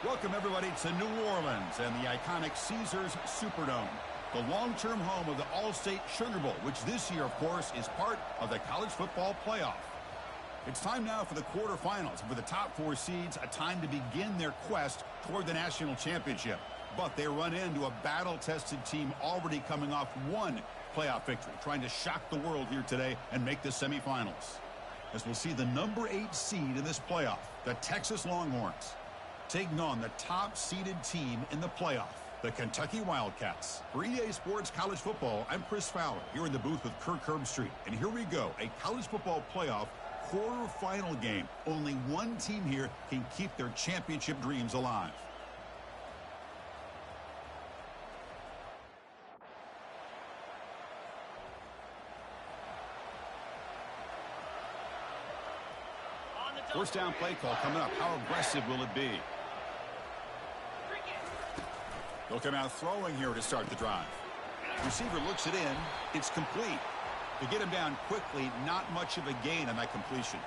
Welcome, everybody, to New Orleans and the iconic Caesars Superdome, the long-term home of the All-State Sugar Bowl, which this year, of course, is part of the college football playoff. It's time now for the quarterfinals, and for the top four seeds, a time to begin their quest toward the national championship. But they run into a battle-tested team already coming off one playoff victory, trying to shock the world here today and make the semifinals. As we'll see the number 8 seed in this playoff, the Texas Longhorns, taking on the top-seeded team in the playoff, the Kentucky WildCats. For EA Sports College Football, I'm Chris Fowler, here in the booth with Kirk Herbstreit. And here we go, a college football playoff quarterfinal game. Only one team here can keep their championship dreams alive. First down play call coming up. How aggressive will it be? They'll come out throwing here to start the drive. Receiver looks it in. It's complete. To get him down quickly, not much of a gain on that completion.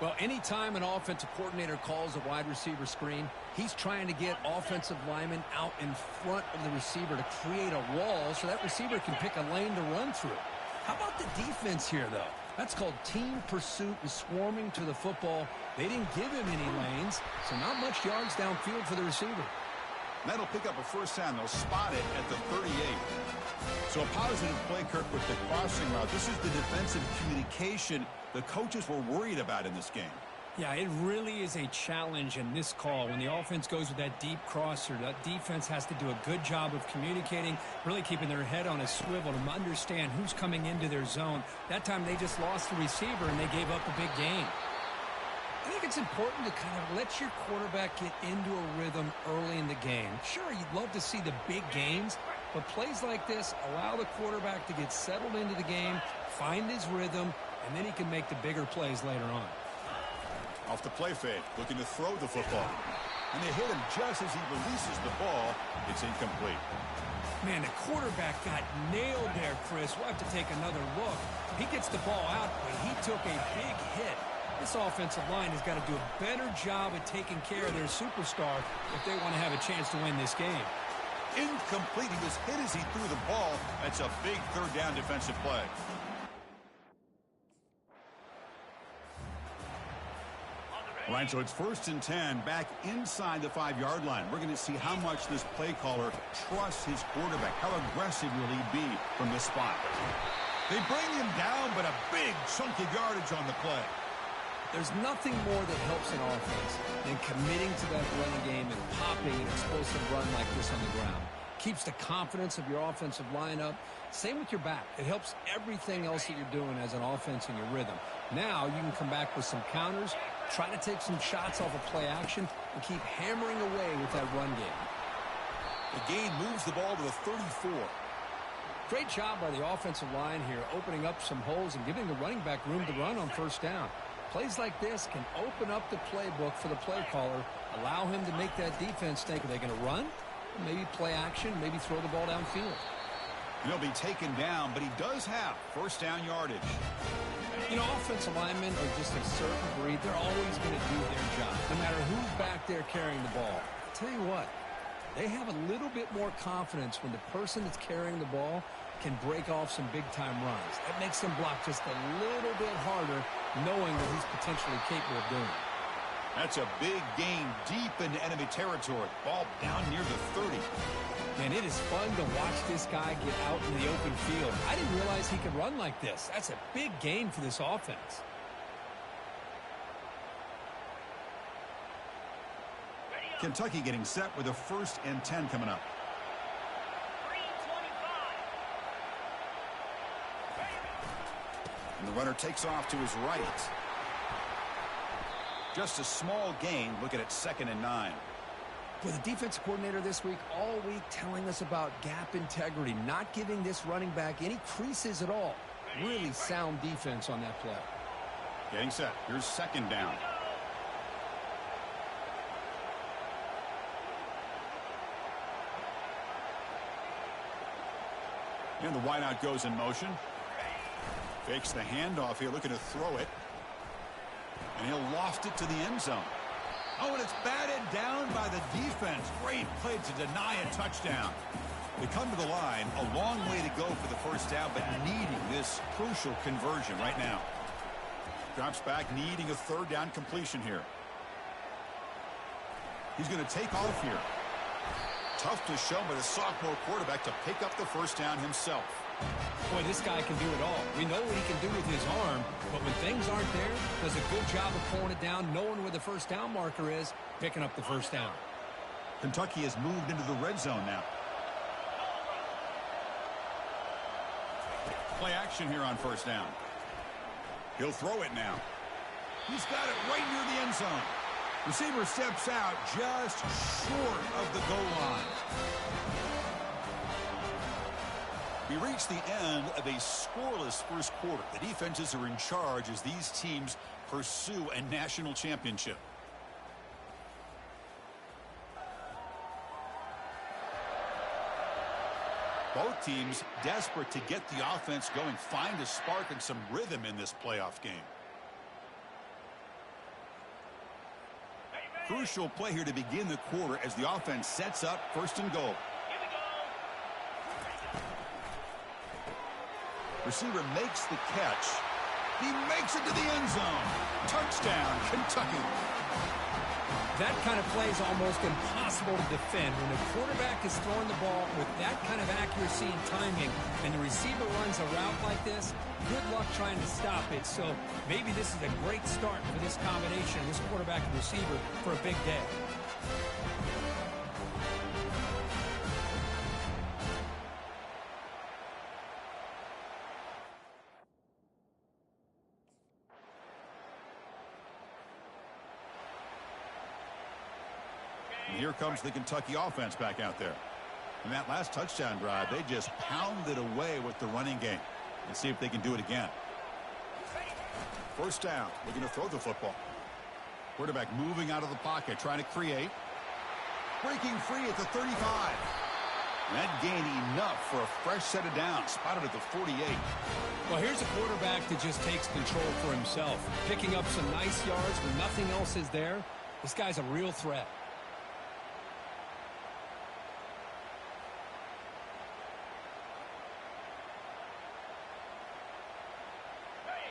Well, anytime an offensive coordinator calls a wide receiver screen, he's trying to get offensive linemen out in front of the receiver to create a wall so that receiver can pick a lane to run through. How about the defense here, though? That's called team pursuit and swarming to the football. They didn't give him any lanes, so not much yards downfield for the receiver. That'll pick up a first down. They'll spot it at the 38. So a positive play, Kirk, with the crossing route. This is the defensive communication the coaches were worried about in this game. Yeah, it really is a challenge in this call. When the offense goes with that deep crosser, that defense has to do a good job of communicating, really keeping their head on a swivel to understand who's coming into their zone. That time they just lost the receiver and they gave up a big gain. I think it's important to kind of let your quarterback get into a rhythm early in the game. Sure, you'd love to see the big gains, but plays like this allow the quarterback to get settled into the game, find his rhythm, and then he can make the bigger plays later on. Off the play fake, looking to throw the football. And they hit him just as he releases the ball. It's incomplete. Man, the quarterback got nailed there, Chris. We'll have to take another look. He gets the ball out, but he took a big hit. This offensive line has got to do a better job at taking care of their superstar if they want to have a chance to win this game. Incomplete. He was hit as he threw the ball. That's a big third down defensive play. All right, so it's 1st and 10 back inside the 5-yard line. We're going to see how much this play caller trusts his quarterback. How aggressive will he be from this spot? They bring him down, but a big chunk of yardage on the play. There's nothing more that helps an offense than committing to that running game and popping an explosive run like this on the ground. Keeps the confidence of your offensive line up. Same with your back. It helps everything else that you're doing as an offense in your rhythm. Now you can come back with some counters, try to take some shots off of play action, and keep hammering away with that run game. The gain moves the ball to the 34. Great job by the offensive line here, opening up some holes and giving the running back room to run on first down. Plays like this can open up the playbook for the play caller, allow him to make that defense think, are they going to run? Maybe play action, maybe throw the ball downfield. He'll be taken down, but he does have first down yardage. You know, offensive linemen are just a certain breed. They're always going to do their job, no matter who's back there carrying the ball. I'll tell you what, they have a little bit more confidence when the person that's carrying the ball can break off some big-time runs. That makes them block just a little bit harder, knowing that he's potentially capable of doing it. That's a big gain deep into enemy territory. Ball down near the 30. Man, it is fun to watch this guy get out in the open field. I didn't realize he could run like this. That's a big gain for this offense. Kentucky getting set with a 1st and 10 coming up. And the runner takes off to his right. Just a small gain. Looking at 2nd and 9. With the defensive coordinator this week, all week telling us about gap integrity, not giving this running back any creases at all. Really sound defense on that play. Getting set. Here's 2nd down. And the wideout goes in motion. Fakes the handoff here, looking to throw it. And he'll loft it to the end zone. Oh, and it's batted down by the defense. Great play to deny a touchdown. They come to the line, a long way to go for the first down, but needing this crucial conversion right now. Drops back, needing a third down completion here. He's going to take off here. Tough to show by the sophomore quarterback to pick up the first down himself. Boy, this guy can do it all. We know what he can do with his arm, but when things aren't there, does a good job of pulling it down, knowing where the first down marker is, picking up the first down. Kentucky has moved into the red zone now. Play action here on first down. He'll throw it now. He's got it right near the end zone. Receiver steps out just short of the goal line. We reach the end of a scoreless first quarter. The defenses are in charge as these teams pursue a national championship. Both teams desperate to get the offense going, find a spark and some rhythm in this playoff game. Crucial play here to begin the quarter as the offense sets up first and goal. Receiver makes the catch. He makes it to the end zone. Touchdown, Kentucky. That kind of play is almost impossible to defend. When the quarterback is throwing the ball with that kind of accuracy and timing, and the receiver runs a route like this, good luck trying to stop it. So maybe this is a great start for this combination, this quarterback and receiver, for a big day. And here comes the Kentucky offense back out there. In that last touchdown drive, they just pounded away with the running game. Let's see if they can do it again. First down, looking to throw the football. Quarterback moving out of the pocket, trying to create. Breaking free at the 35. That gain enough for a fresh set of downs, spotted at the 48. Well, here's a quarterback that just takes control for himself, picking up some nice yards when nothing else is there. This guy's a real threat.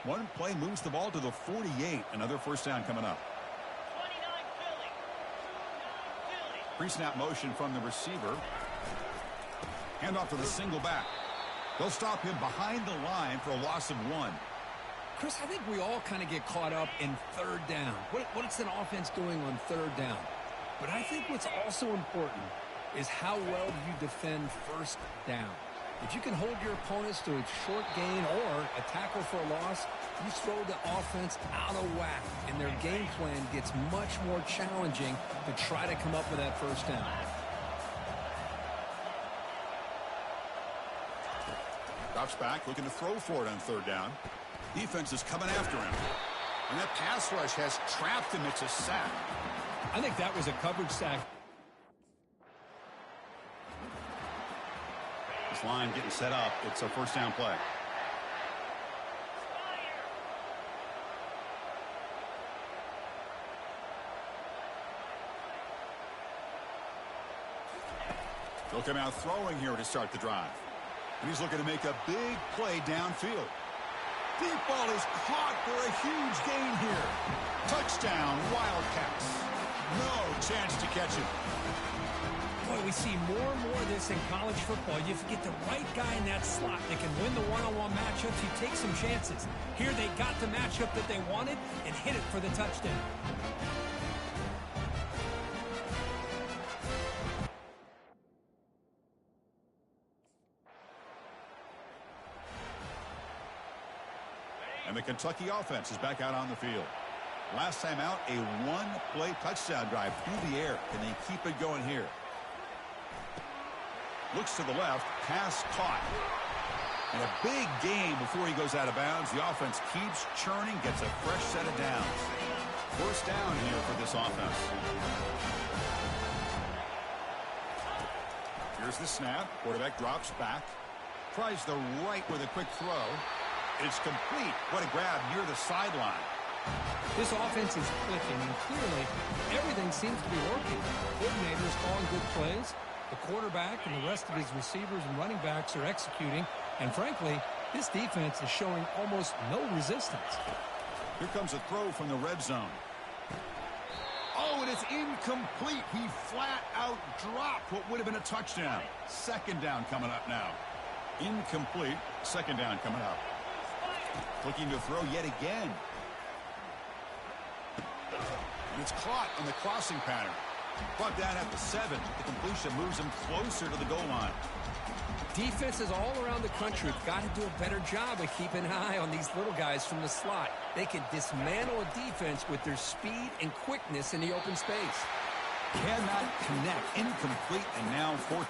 One play moves the ball to the 48. Another first down coming up. Pre-snap motion from the receiver. Handoff to the single back. They'll stop him behind the line for a loss of 1. Chris, I think we all kind of get caught up in third down. What's an offense doing on third down? But I think what's also important is how well do you defend first down. If you can hold your opponents to a short gain or a tackle for a loss, you throw the offense out of whack, and their game plan gets much more challenging to try to come up with that first down. Drops back, looking to throw for it on third down. Defense is coming after him. And that pass rush has trapped him. It's a sack. I think that was a coverage sack. This line getting set up. It's a first down play. They'll come out throwing here to start the drive. And he's looking to make a big play downfield. Deep ball is caught for a huge gain here. Touchdown, Wildcats. No chance to catch it. Boy, we see more and more of this in college football. You get the right guy in that slot that can win the one-on-one matchups. You take some chances. Here they got the matchup that they wanted and hit it for the touchdown. And the Kentucky offense is back out on the field. Last time out, a one-play touchdown drive through the air. Can they keep it going here? Looks to the left, pass caught. And a big gain before he goes out of bounds. The offense keeps churning, gets a fresh set of downs. First down here for this offense. Here's the snap. Quarterback drops back. Tries the right with a quick throw. It's complete. What a grab near the sideline. This offense is clicking, and clearly everything seems to be working. Coordinators calling good plays. The quarterback and the rest of his receivers and running backs are executing. And frankly, this defense is showing almost no resistance. Here comes a throw from the red zone. Oh, and it's incomplete. He flat out dropped what would have been a touchdown. Second down coming up now. Incomplete. Second down coming up. Looking to throw yet again. And it's caught on the crossing pattern. Brought down at the 7. The completion moves him closer to the goal line. Defenses all around the country have got to do a better job of keeping an eye on these little guys from the slot. They can dismantle a defense with their speed and quickness in the open space. Cannot connect. Incomplete, and now fourth.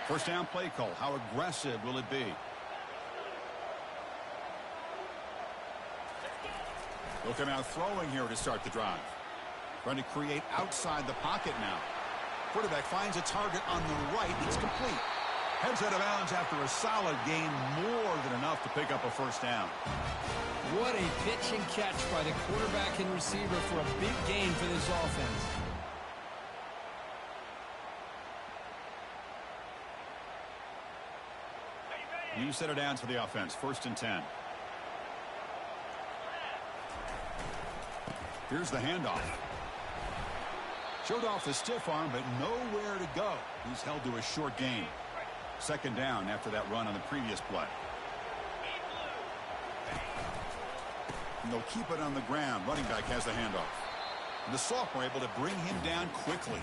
First down play call. How aggressive will it be? They'll come out throwing here to start the drive. Trying to create outside the pocket now. Quarterback finds a target on the right. It's complete. Heads out of bounds after a solid gain, more than enough to pick up a first down. What a pitch and catch by the quarterback and receiver for a big gain for this offense. You set it down to the offense. 1st and 10. Here's the handoff. Showed off the stiff arm, but nowhere to go. He's held to a short gain. Second down after that run on the previous play. And they'll keep it on the ground. Running back has the handoff. And the sophomore able to bring him down quickly.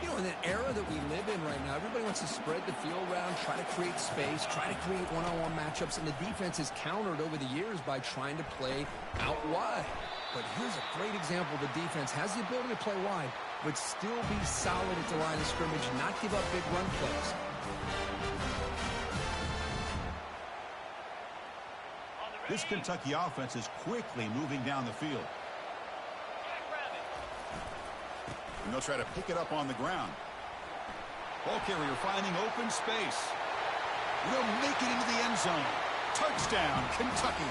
You know, in the era that we live in right now, everybody wants to spread the field around, try to create space, try to create one-on-one matchups, and the defense is countered over the years by trying to play out wide. But here's a great example. The defense has the ability to play wide, but still be solid at the line of scrimmage, not give up big run plays. This Kentucky offense is quickly moving down the field. And they'll try to pick it up on the ground. Ball carrier finding open space. They'll make it into the end zone. Touchdown, Kentucky.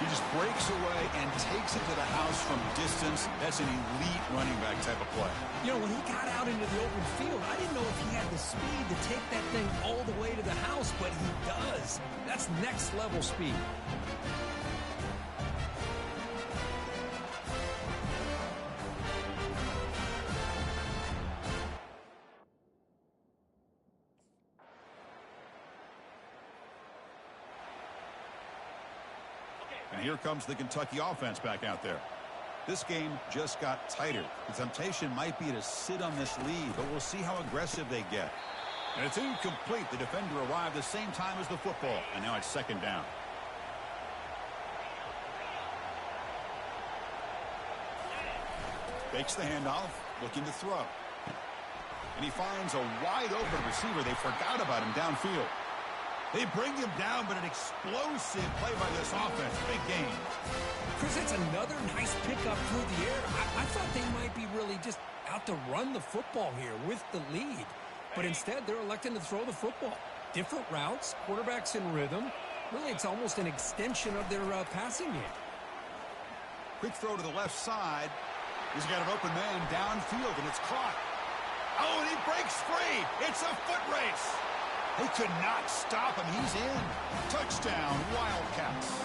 He just breaks away and takes it to the house from distance. That's an elite running back type of play. You know, when he got out into the open field, I didn't know if he had the speed to take that thing all the way to the house, but he does. That's next level speed. And here comes the Kentucky offense back out there. This game just got tighter. The temptation might be to sit on this lead, but we'll see how aggressive they get. And it's incomplete. The defender arrived the same time as the football, and now it's second down. Fakes the handoff, looking to throw. And he finds a wide open receiver. They forgot about him downfield. They bring him down, but an explosive play by this offense. Big game. Chris, that's another nice pickup through the air. I thought they might be really just out to run the football here with the lead. But instead, they're electing to throw the football. Different routes, quarterbacks in rhythm. Really, it's almost an extension of their passing game. Quick throw to the left side. He's got an open man downfield, and it's caught. Oh, and he breaks free. It's a foot race. They could not stop him. He's in. Touchdown, Wildcats.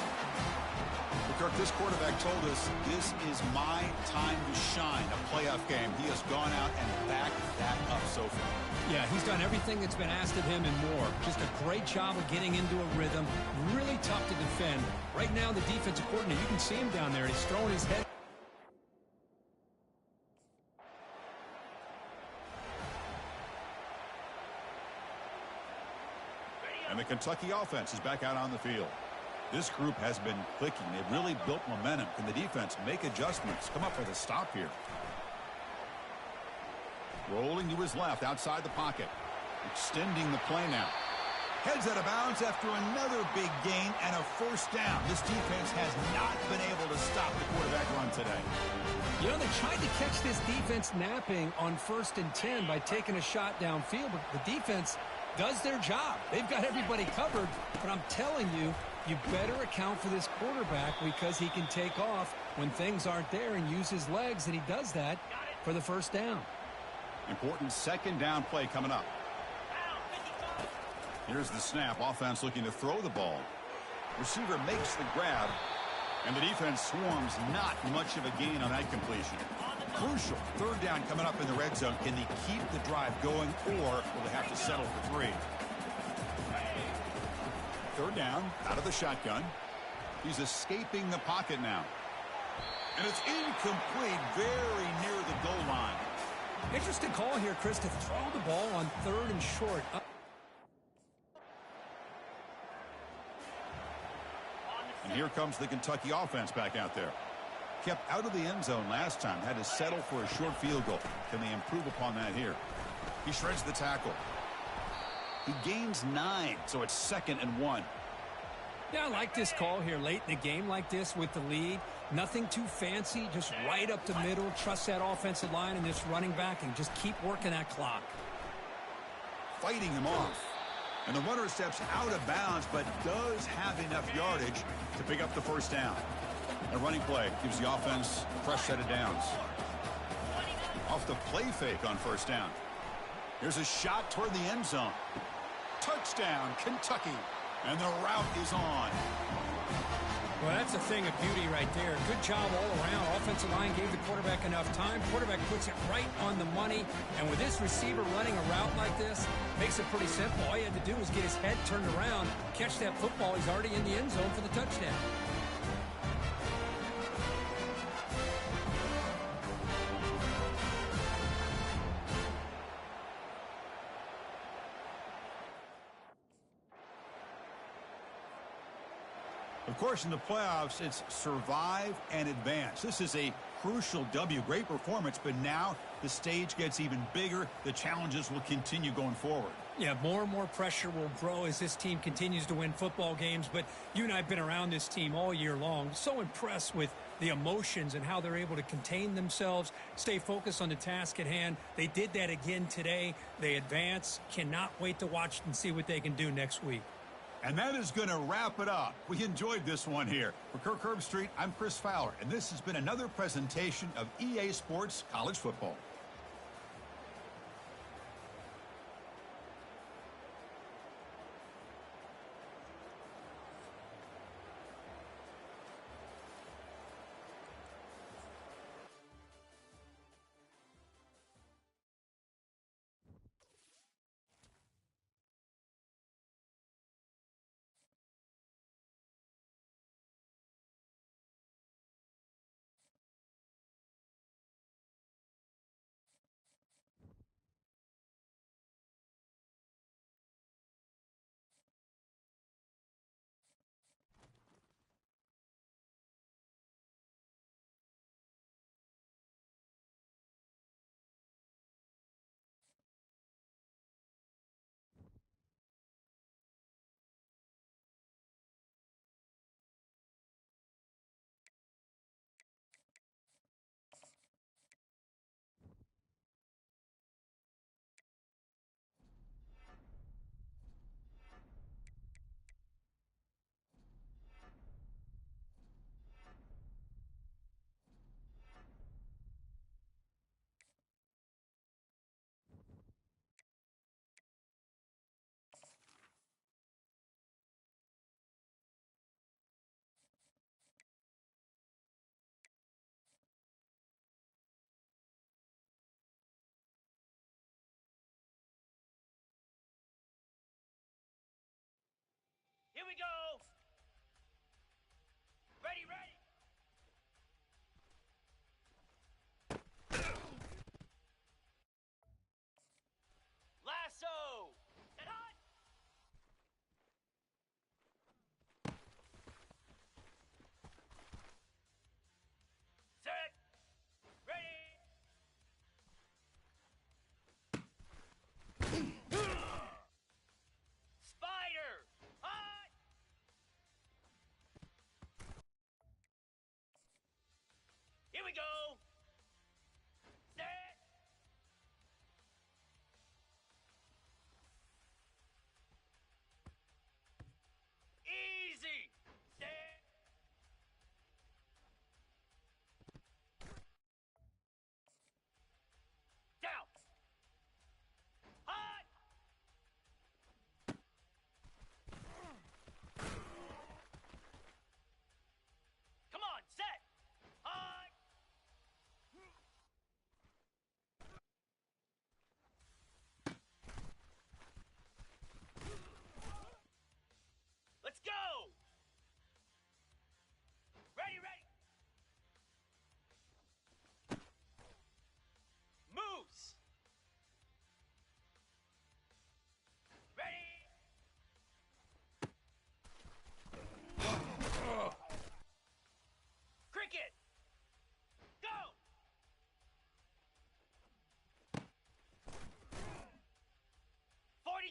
Kirk, this quarterback told us this is my time to shine, a playoff game. He has gone out and backed that up so far. Yeah, he's done everything that's been asked of him and more. Just a great job of getting into a rhythm. Really tough to defend. Right now, the defensive coordinator, you can see him down there. He's throwing his head. And the Kentucky offense is back out on the field. This group has been clicking. They've really built momentum. Can the defense make adjustments? Come up with a stop here. Rolling to his left outside the pocket. Extending the play now. Heads out of bounds after another big gain and a first down. This defense has not been able to stop the quarterback run today. You know, they tried to catch this defense napping on 1st and 10 by taking a shot downfield, but the defense does their job. They've got everybody covered, but I'm telling you, you better account for this quarterback because he can take off when things aren't there and use his legs, and he does that for the first down. Important second down play coming up. Here's the snap. Offense looking to throw the ball. Receiver makes the grab, and the defense swarms. Not much of a gain on that completion. Crucial third down coming up in the red zone. Can they keep the drive going, or will they have to settle for 3? Third down, out of the shotgun. He's escaping the pocket now. And it's incomplete, very near the goal line. Interesting call here, Chris, to throw the ball on 3rd and short. And here comes the Kentucky offense back out there. Kept out of the end zone last time. Had to settle for a short field goal. Can they improve upon that here? He shreds the tackle. He gains 9, so it's 2nd and 1. Yeah, I like this call here late in the game like this with the lead. Nothing too fancy, just right up the middle. Trust that offensive line and this running back and just keep working that clock. Fighting him off. And the runner steps out of bounds, but does have enough yardage to pick up the first down. A running play gives the offense a fresh set of downs. Off the play fake on first down. Here's a shot toward the end zone. Touchdown, Kentucky. And the route is on. Well, that's a thing of beauty right there. Good job all around. Offensive line gave the quarterback enough time. Quarterback puts it right on the money. And with this receiver running a route like this, makes it pretty simple. All you had to do was get his head turned around, catch that football. He's already in the end zone for the touchdown. Of course, in the playoffs, it's survive and advance. This is a crucial W. Great performance, but now the stage gets even bigger. The challenges will continue going forward. Yeah, more and more pressure will grow as this team continues to win football games. But you and I have been around this team all year long. So impressed with the emotions and how they're able to contain themselves, stay focused on the task at hand. They did that again today. They advance. Cannot wait to watch and see what they can do next week. And that is going to wrap it up. We enjoyed this one here. For Kirk Herbstreit, I'm Chris Fowler, and this has been another presentation of EA Sports College Football. Here we go. Ready, ready. Lasso. And hot. Set. Ready. Spider. Hot. Here we go. Set.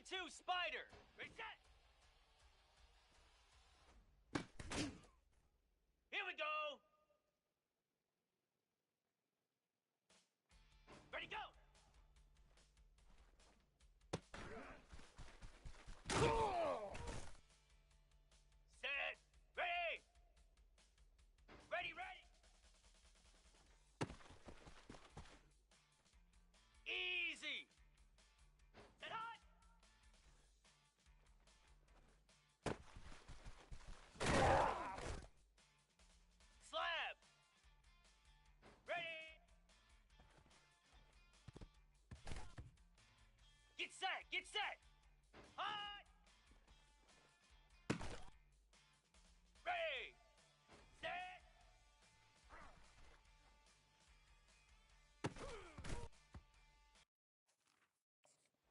42 Spider. Reset. Here we go. Ready, go. Set. Ready. Ready, ready. Easy. Set hot. Slab. Ready. Get set. Get set. Hot. Ready. Set.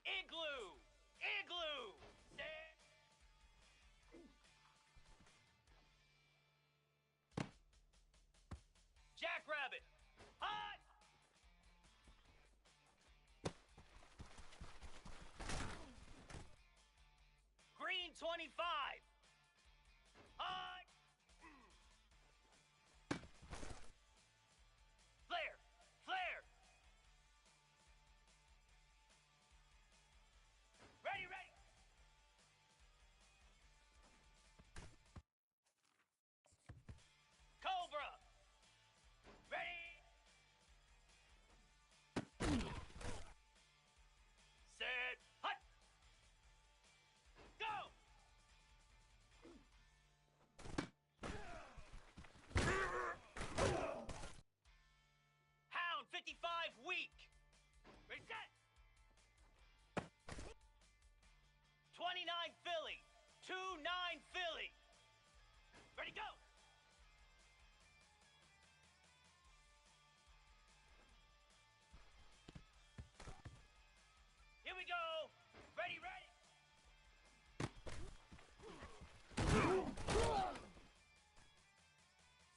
Igloo. Igloo. Set. Jackrabbit. Hot. Green 25. Hot. Flare. Flare. Ready, ready. Cobra. Ready. Set. Hut. Go. Hound 55 weak. Reset. 29 Philly. 2-9 Philly. Ready, go. Here we go. Ready, ready.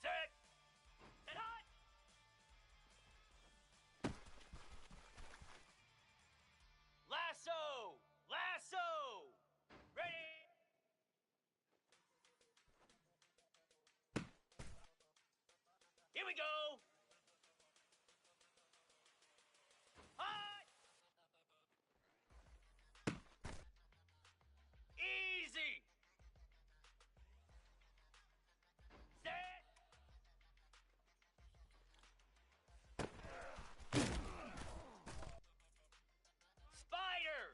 Set. Set hot. Lasso. Lasso. Ready. Here we go. Hot. Easy. Set. Spider.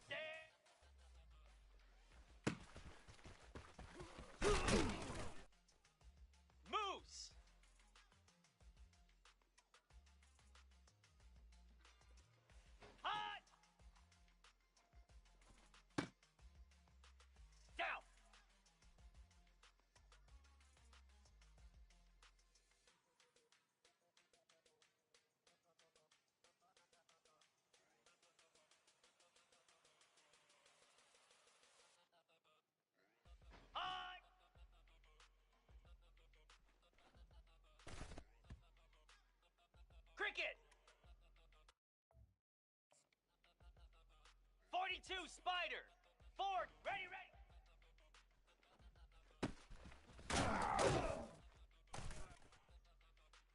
Set. Moose. Hot. Down. Hot. Cricket. 42 Spider. Ford. Ready, ready.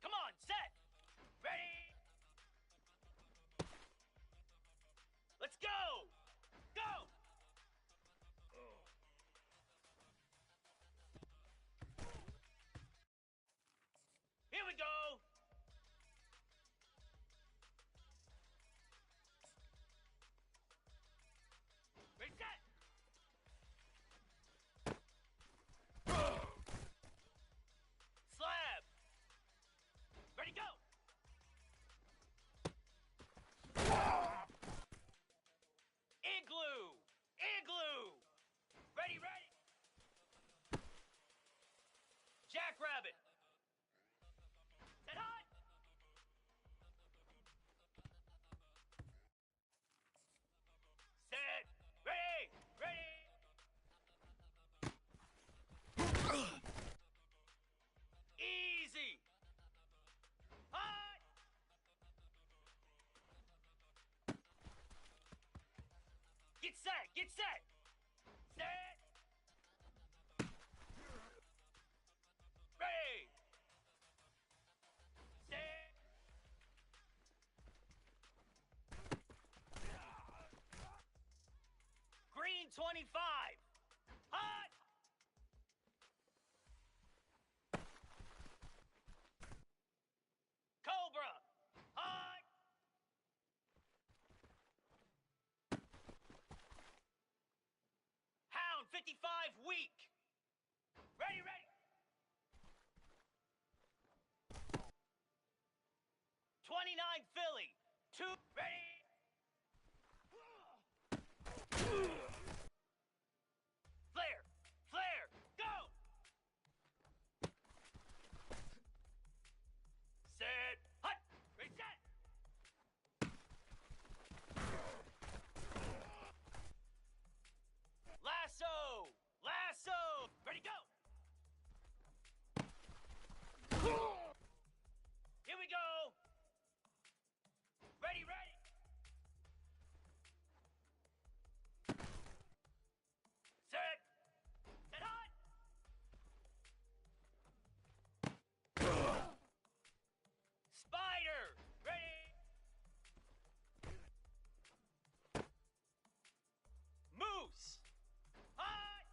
Come on, set. Ready. Let's go. Go. Here we go. Reset. Get set! Get set! Set! Ready! Set! Green 25! Hot! Cobra! Hot! Hound 55 weak! Ready, ready! 29 Philly! 2 ready! Flare! Flare! Go! Set! Hut! Reset! Lasso! Lasso! Ready, go! Here we go! Ready, ready! Set! Set hot! Spider! Ready! Moose! Hot!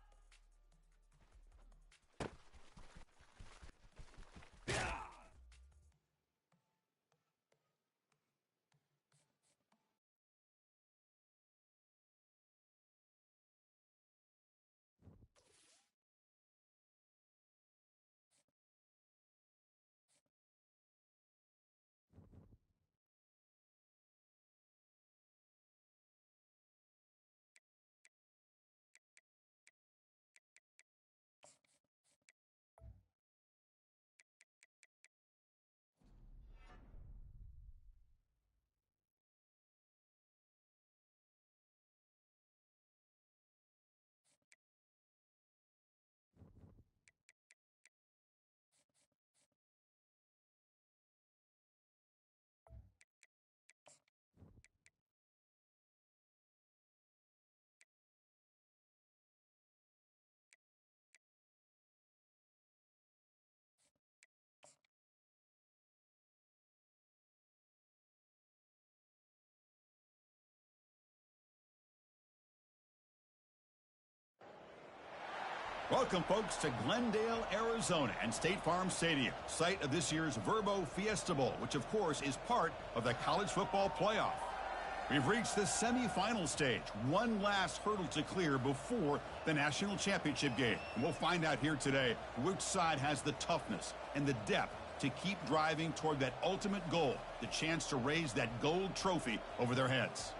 Welcome, folks, to Glendale, Arizona, and State Farm Stadium, site of this year's Verbo Fiesta Bowl, which, of course, is part of the college football playoff. We've reached the semifinal stage, one last hurdle to clear before the national championship game. And we'll find out here today which side has the toughness and the depth to keep driving toward that ultimate goal, the chance to raise that gold trophy over their heads.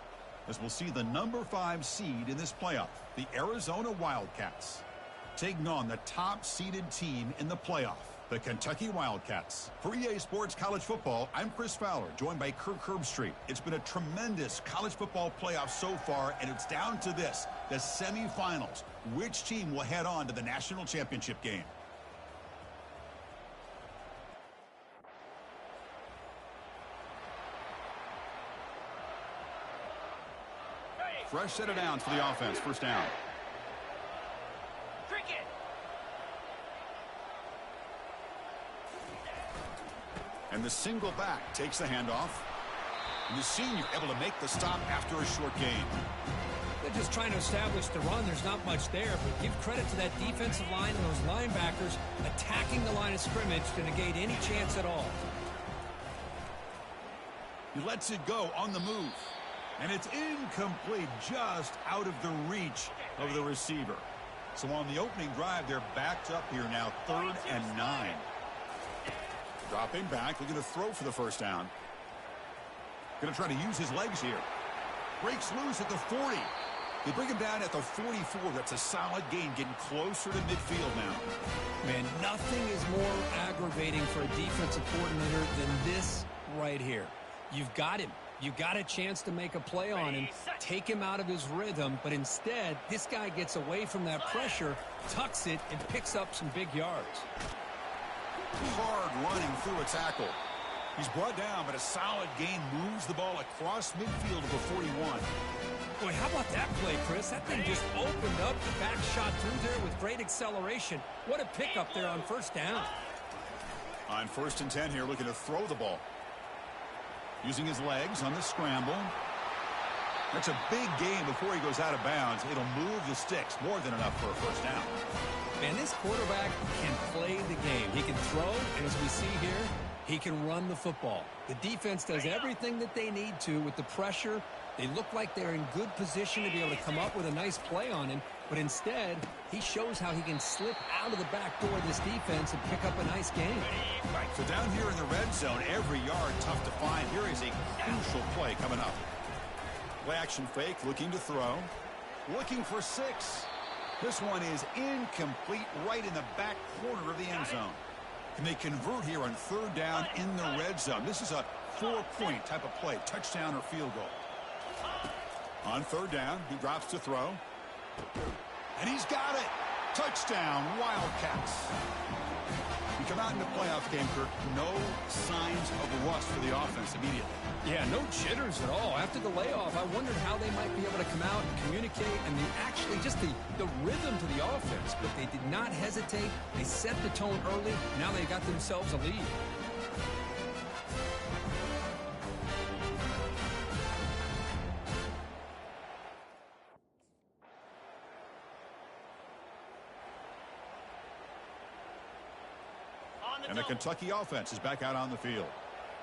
As we'll see the number 5 seed in this playoff, the Arizona WildCats, taking on the top-seeded team in the playoff, the Kentucky WildCats. For EA Sports College Football, I'm Chris Fowler, joined by Kirk Herbstreit. It's been a tremendous college football playoff so far, and it's down to this, the semifinals. Which team will head on to the national championship game? Fresh set of downs for the offense. First down. Cricket! And the single back takes the handoff. And the senior able to make the stop after a short gain. They're just trying to establish the run. There's not much there, but give credit to that defensive line and those linebackers attacking the line of scrimmage to negate any chance at all. He lets it go on the move. And it's incomplete, just out of the reach of the receiver. So on the opening drive, they're backed up here now, 3rd and 9. Dropping back, looking to throw for the first down. Going to try to use his legs here. Breaks loose at the 40. They bring him down at the 44. That's a solid gain, getting closer to midfield now. Man, nothing is more aggravating for a defensive coordinator than this right here. You've got him. You got a chance to make a play on him, take him out of his rhythm, but instead, this guy gets away from that pressure, tucks it, and picks up some big yards. Hard running through a tackle. He's brought down, but a solid gain moves the ball across midfield to the 41. Boy, how about that play, Chris? That thing just opened up, the back shot through there with great acceleration. What a pickup there on first down. On 1st and 10 here, looking to throw the ball. Using his legs on the scramble. That's a big gain before he goes out of bounds. It'll move the sticks, more than enough for a first down. Man, this quarterback can play the game. He can throw, and as we see here, he can run the football. The defense does everything that they need to with the pressure. They look like they're in good position to be able to come up with a nice play on him, but instead, he shows how he can slip out of the back door of this defense and pick up a nice gain. Right, so down here in the red zone, every yard tough to find. Here is a crucial play coming up. Play action fake, looking to throw. Looking for 6. This one is incomplete, right in the back corner of the end zone. Can they convert here on 3rd down in the red zone? This is a 4-point type of play, touchdown or field goal. On 3rd down, he drops to throw. And he's got it. Touchdown, Wildcats. We come out in the playoff game, Kirk. No signs of rust for the offense immediately. Yeah, no jitters at all. After the layoff, I wondered how they might be able to come out and communicate and actually just the rhythm to the offense. But they did not hesitate. They set the tone early. Now they got themselves a lead. And the Kentucky offense is back out on the field.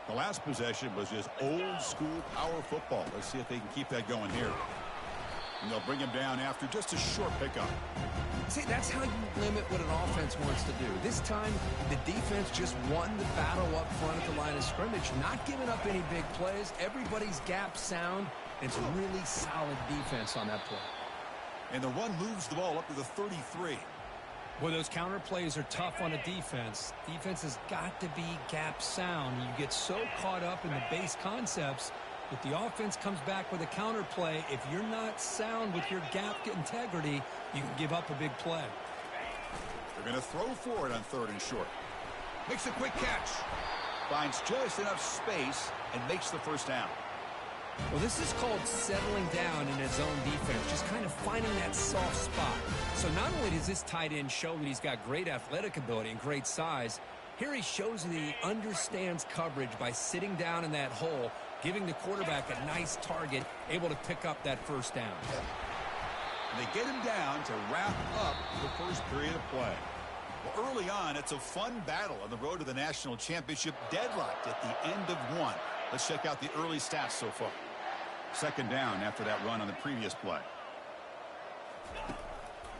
The last possession was just old-school power football. Let's see if they can keep that going here. And they'll bring him down after just a short pickup. See, that's how you limit what an offense wants to do. This time, the defense just won the battle up front at the line of scrimmage, not giving up any big plays. Everybody's gap sound. It's really solid defense on that play. And the run moves the ball up to the 33. Well, those counter plays are tough on a defense. Defense has got to be gap sound. You get so caught up in the base concepts. If the offense comes back with a counter play, if you're not sound with your gap integrity, you can give up a big play. They're going to throw for it on 3rd and short. Makes a quick catch. Finds just enough space and makes the first down. Well, this is called settling down in his own defense, just kind of finding that soft spot. So not only does this tight end show that he's got great athletic ability and great size, here he shows that he understands coverage by sitting down in that hole, giving the quarterback a nice target, able to pick up that first down. And they get him down to wrap up the first period of play. Well, early on, it's a fun battle on the road to the national championship, deadlocked at the end of one. Let's check out the early stats so far. 2nd down after that run on the previous play.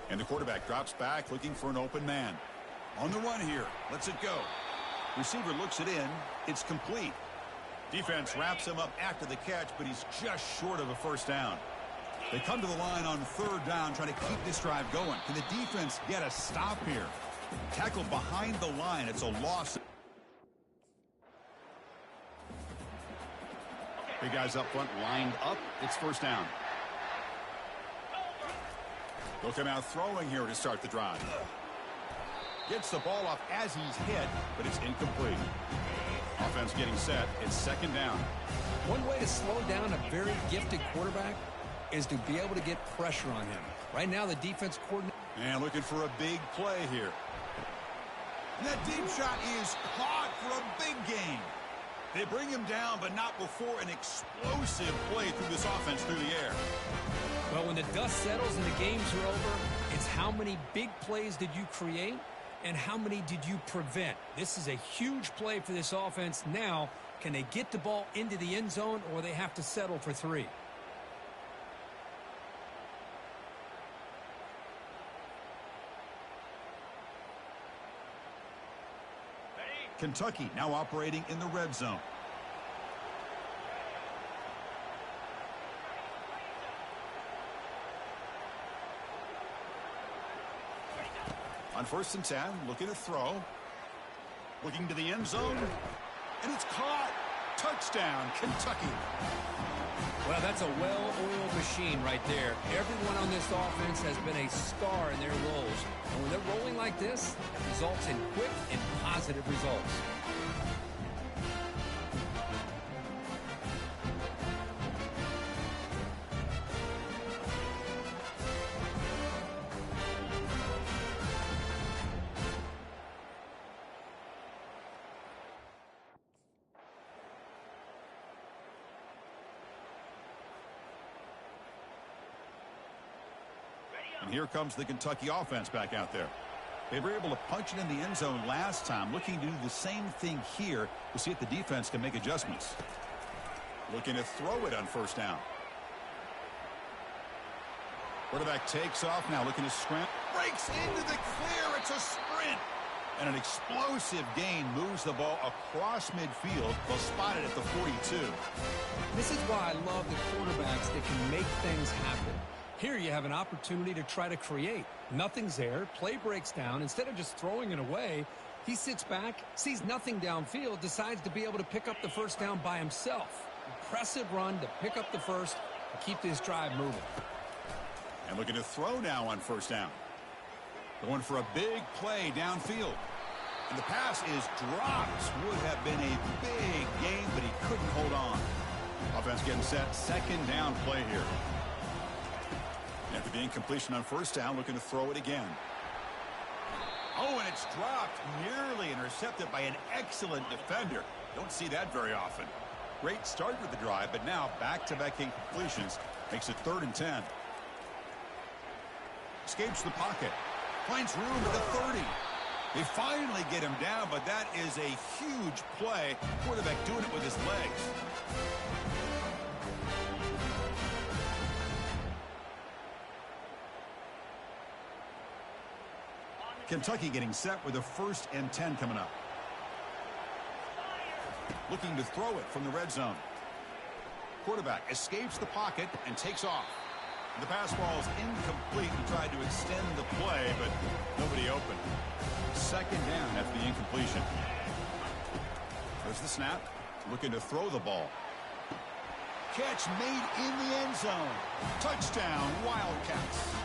And the quarterback drops back looking for an open man. On the run here. Lets it go. Receiver looks it in. It's complete. Defense wraps him up after the catch, but he's just short of a first down. They come to the line on 3rd down, trying to keep this drive going. Can the defense get a stop here? Tackled behind the line. It's a loss. Big guys up front lined up. It's first down. They'll come out throwing here to start the drive. Gets the ball off as he's hit, but it's incomplete. Offense getting set. It's 2nd down. One way to slow down a very gifted quarterback is to be able to get pressure on him. Right now, the defense coordinator. And looking for a big play here. And that deep shot is caught for a big gain. They bring him down, but not before an explosive play through this offense through the air. Well, when the dust settles and the games are over, it's how many big plays did you create and how many did you prevent. This is a huge play for this offense. Now, can they get the ball into the end zone or they have to settle for 3? Kentucky now operating in the red zone. On 1st and 10, looking to throw. Looking to the end zone. And it's caught. Touchdown, Kentucky. Well, that's a well-oiled machine right there. Everyone on this offense has been a star in their roles. And when they're rolling like this, it results in quick and positive results. And here comes the Kentucky offense back out there. They were able to punch it in the end zone last time, looking to do the same thing here to see if the defense can make adjustments. Looking to throw it on first down. Quarterback takes off now, looking to scramble. Breaks into the clear. It's a sprint. And an explosive gain moves the ball across midfield. They'll spot it at the 42. This is why I love the quarterbacks that can make things happen. Here you have an opportunity to try to create. Nothing's there. Play breaks down. Instead of just throwing it away, he sits back, sees nothing downfield, decides to be able to pick up the first down by himself. Impressive run to pick up the first and keep this drive moving. And looking to throw now on first down. Going for a big play downfield. And the pass is dropped. Would have been a big gain, but he couldn't hold on. Offense getting set. Second down play here. After the incompletion on first down, looking to throw it again. Oh, and it's dropped. Nearly intercepted by an excellent defender. Don't see that very often. Great start with the drive, but now back-to-back incompletions makes it 3rd and 10. Escapes the pocket. Finds room at the 30. They finally get him down, but that is a huge play. Quarterback doing it with his legs. Kentucky getting set with a 1st and 10 coming up. Looking to throw it from the red zone. Quarterback escapes the pocket and takes off. The pass ball is incomplete. He tried to extend the play, but nobody open. Second down after the incompletion. There's the snap. Looking to throw the ball. Catch made in the end zone. Touchdown, Wildcats.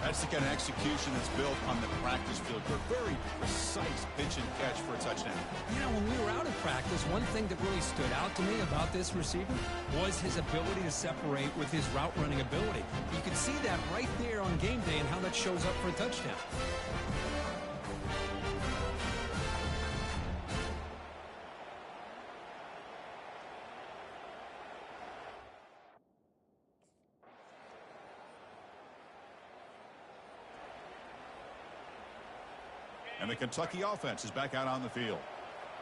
That's the kind of execution that's built on the practice field. A very precise pitch and catch for a touchdown. You know, when we were out of practice, one thing that really stood out to me about this receiver was his ability to separate with his route running ability. You can see that right there on game day and how that shows up for a touchdown. And the Kentucky offense is back out on the field.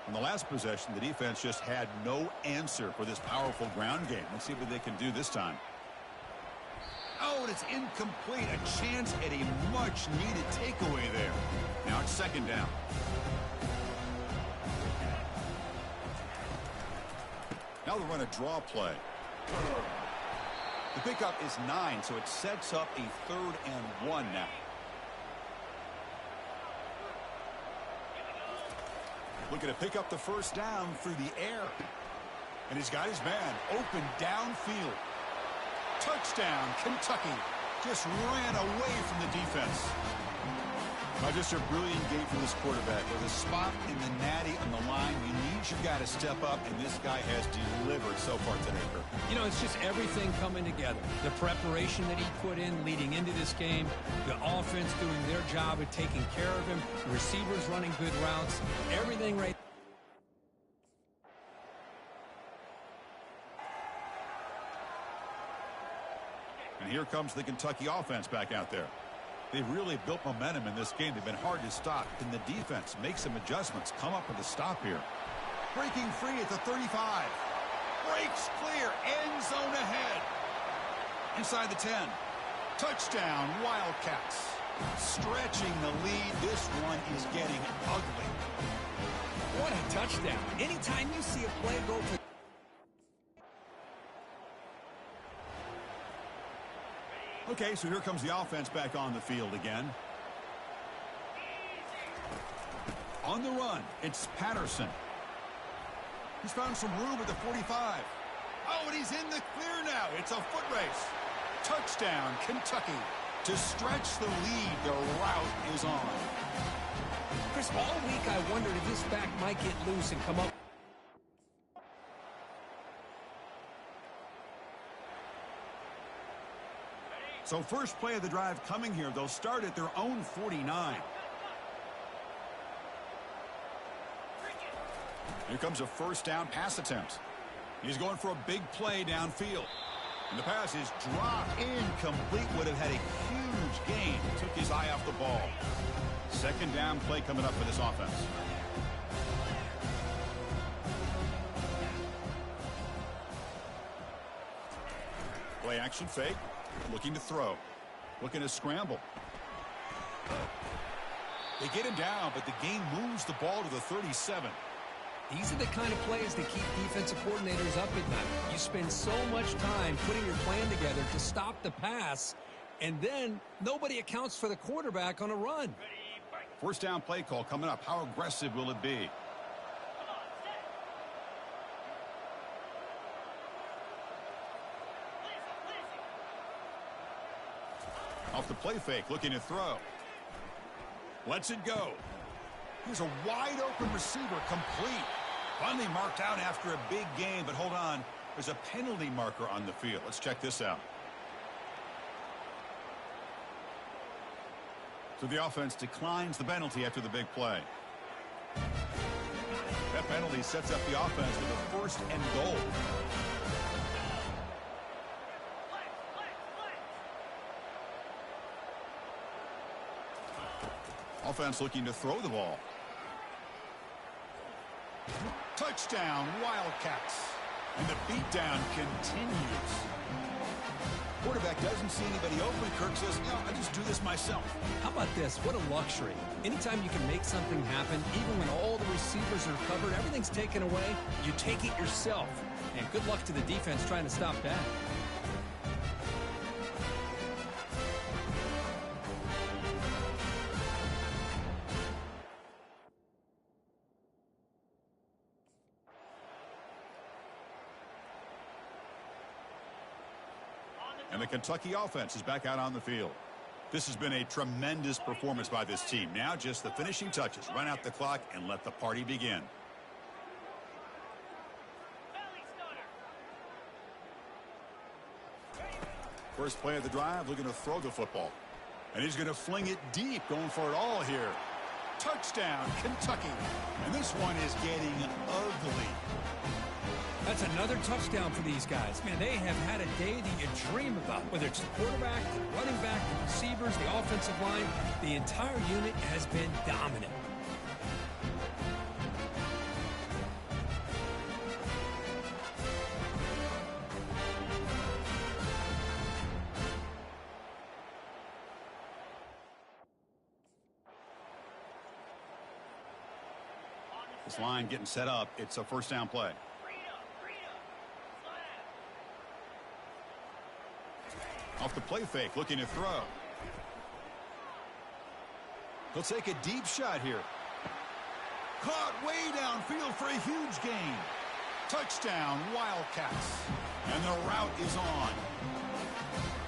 On the last possession, the defense just had no answer for this powerful ground game. Let's see what they can do this time. Oh, and it's incomplete. A chance at a much-needed takeaway there. Now it's second down. Now they'll run a draw play. The pickup is 9, so it sets up a 3rd and 1 now. Looking to pick up the first down through the air. And he's got his man open downfield. Touchdown, Kentucky. Just ran away from the defense. Just a brilliant game for this quarterback. With a spot in the natty on the line, you need your guy to step up, and this guy has delivered so far today, Kirk. You know, it's just everything coming together. The preparation that he put in leading into this game, the offense doing their job of taking care of him, the receivers running good routes, everything right. And here comes the Kentucky offense back out there. They've really built momentum in this game. They've been hard to stop. And the defense makes some adjustments. Come up with a stop here. Breaking free at the 35. Breaks clear. End zone ahead. Inside the 10. Touchdown, Wildcats. Stretching the lead. This one is getting ugly. What a touchdown. Anytime you see a play go to... Okay, so here comes the offense back on the field again. On the run, it's Patterson. He's found some room at the 45. Oh, and he's in the clear now. It's a foot race. Touchdown, Kentucky. To stretch the lead, the route is on. Chris, all week I wondered if this back might get loose and come up. So first play of the drive coming here. They'll start at their own 49. Here comes a first down pass attempt. He's going for a big play downfield. And the pass is dropped incomplete. Would have had a huge gain. Took his eye off the ball. Second down play coming up for this offense. Play action fake. Looking to throw. Looking to scramble. They get him down, but the game moves the ball to the 37. These are the kind of plays that keep defensive coordinators up at night. You spend so much time putting your plan together to stop the pass, and then nobody accounts for the quarterback on a run. First down play call coming up. How aggressive will it be? Off the play fake, looking to throw. Lets it go. Here's a wide open receiver, complete. Finally marked out after a big gain, but hold on. There's a penalty marker on the field. Let's check this out. So the offense declines the penalty after the big play. That penalty sets up the offense with a first and goal. Offense looking to throw the ball. Touchdown, Wildcats. And the beatdown continues. Quarterback doesn't see anybody open. Kirk says, "No, I just do this myself." How about this? What a luxury. Anytime you can make something happen, even when all the receivers are covered, everything's taken away, you take it yourself. And good luck to the defense trying to stop that. And the Kentucky offense is back out on the field. This has been a tremendous performance by this team. Now just the finishing touches. Run out the clock and let the party begin. First play of the drive, looking to throw the football. And he's going to fling it deep, going for it all here. Touchdown, Kentucky. And this one is getting ugly. That's another touchdown for these guys. Man, they have had a day that you dream about, whether it's the quarterback, the running back, the receivers, the offensive line. The entire unit has been dominant. This line getting set up. It's a first down play. Off the play fake, looking to throw. He'll take a deep shot here. Caught way downfield for a huge gain. Touchdown, Wildcats. And the route is on.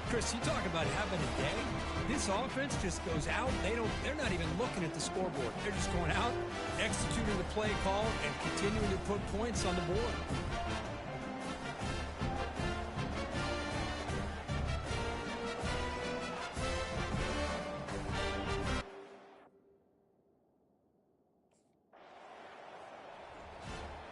Chris, you talk about having a day. This offense just goes out. They're not even looking at the scoreboard. They're just going out, executing the play call, and continuing to put points on the board.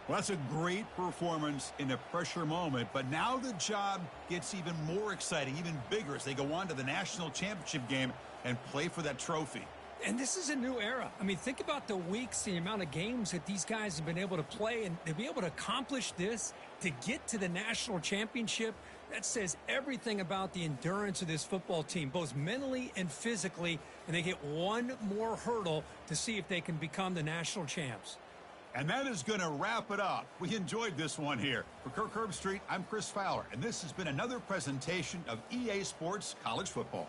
Well, that's a great performance in a pressure moment, but now the job gets even more exciting, even bigger as they go on to the national championship game and play for that trophy. And this is a new era. I mean, think about the weeks, the amount of games that these guys have been able to play, and to be able to accomplish this, to get to the national championship, that says everything about the endurance of this football team, both mentally and physically, and they get one more hurdle to see if they can become the national champs. And that is going to wrap it up. We enjoyed this one here. For Kirk Herbstreit, I'm Chris Fowler, and this has been another presentation of EA Sports College Football.